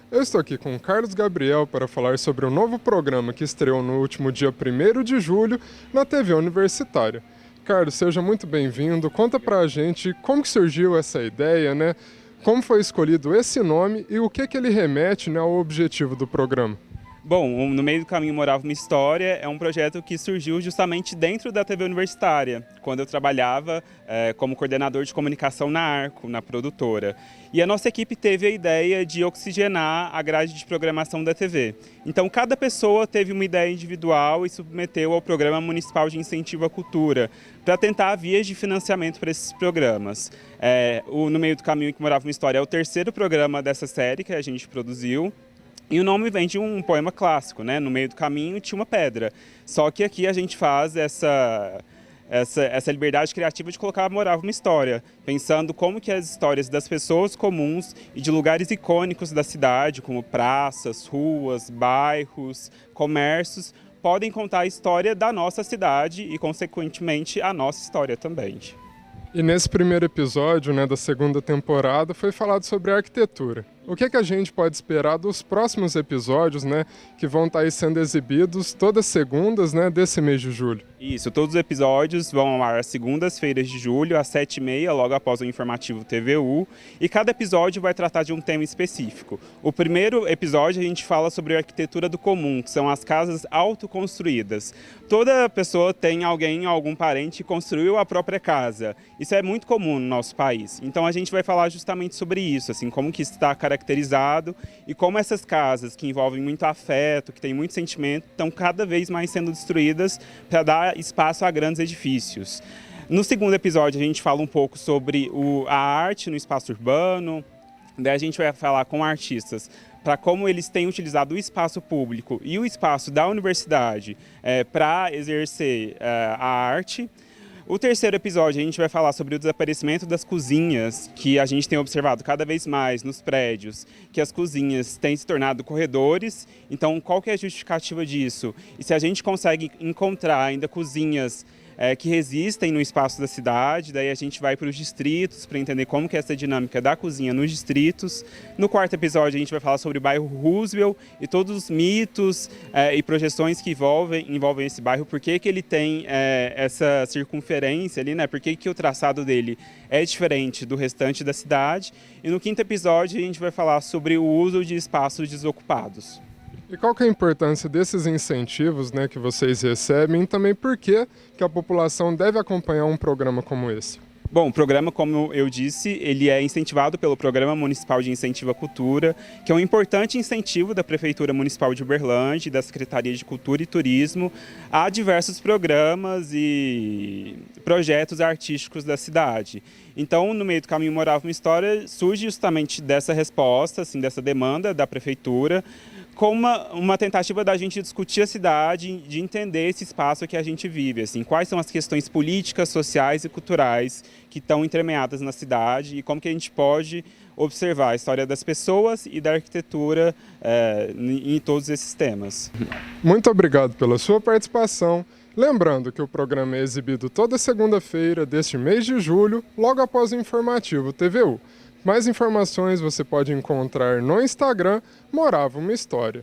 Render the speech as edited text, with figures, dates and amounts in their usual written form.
Eu estou aqui com o Carlos Gabriel para falar sobre o novo programa que estreou no último dia 1º de julho na TV Universitária. Carlos, seja muito bem-vindo. Conta pra gente como que surgiu essa ideia, né? Como foi escolhido esse nome e o que ele remete, né, ao objetivo do programa. Bom, No Meio do Caminho Morava uma História é um projeto que surgiu justamente dentro da TV Universitária, quando eu trabalhava como coordenador de comunicação na Arco, na produtora. E a nossa equipe teve a ideia de oxigenar a grade de programação da TV. Então, cada pessoa teve uma ideia individual e submeteu ao Programa Municipal de Incentivo à Cultura, para tentar vias de financiamento para esses programas. No Meio do Caminho que Morava uma História é o terceiro programa dessa série que a gente produziu. E o nome vem de um poema clássico, né? No meio do caminho tinha uma pedra. Só que aqui a gente faz essa liberdade criativa de colocar Morava uma História, pensando como que as histórias das pessoas comuns e de lugares icônicos da cidade, como praças, ruas, bairros, comércios, podem contar a história da nossa cidade e, consequentemente, a nossa história também. E nesse primeiro episódio, né, da segunda temporada, foi falado sobre arquitetura. O que a gente pode esperar dos próximos episódios, né, que vão estar aí sendo exibidos todas segundas, né, desse mês de julho? Isso, todos os episódios vão ao ar às segundas-feiras de julho, às 7h30, logo após o informativo TVU, e cada episódio vai tratar de um tema específico. O primeiro episódio a gente fala sobre a arquitetura do comum, que são as casas autoconstruídas. Toda pessoa tem alguém, algum parente que construiu a própria casa. Isso é muito comum no nosso país. Então a gente vai falar justamente sobre isso, assim, como que está caracterizado e como essas casas que envolvem muito afeto, que têm muito sentimento, estão cada vez mais sendo destruídas para dar espaço a grandes edifícios. No segundo episódio a gente fala um pouco sobre a arte no espaço urbano, daí a gente vai falar com artistas para como eles têm utilizado o espaço público e o espaço da universidade para exercer a arte. O terceiro episódio a gente vai falar sobre o desaparecimento das cozinhas, que a gente tem observado cada vez mais nos prédios, que as cozinhas têm se tornado corredores. Então, qual que é a justificativa disso? E se a gente consegue encontrar ainda cozinhas que resistem no espaço da cidade, daí a gente vai para os distritos para entender como que é essa dinâmica da cozinha nos distritos. No quarto episódio a gente vai falar sobre o bairro Roosevelt e todos os mitos e projeções que envolvem esse bairro, por que ele tem essa circunferência ali, né? Por que o traçado dele é diferente do restante da cidade. E no quinto episódio a gente vai falar sobre o uso de espaços desocupados. E qual que é a importância desses incentivos, né, que vocês recebem e também por que a população deve acompanhar um programa como esse? Bom, o programa, como eu disse, ele é incentivado pelo Programa Municipal de Incentivo à Cultura, que é um importante incentivo da Prefeitura Municipal de Uberlândia e da Secretaria de Cultura e Turismo a diversos programas e projetos artísticos da cidade. Então, No Meio do Caminho Morava uma História surge justamente dessa resposta, assim, dessa demanda da Prefeitura, com uma tentativa da gente discutir a cidade, de entender esse espaço que a gente vive, assim, quais são as questões políticas, sociais e culturais que estão entremeadas na cidade e como que a gente pode observar a história das pessoas e da arquitetura em todos esses temas. Muito obrigado pela sua participação. Lembrando que o programa é exibido toda segunda-feira deste mês de julho, logo após o informativo TVU. Mais informações você pode encontrar no Instagram Morava uma História.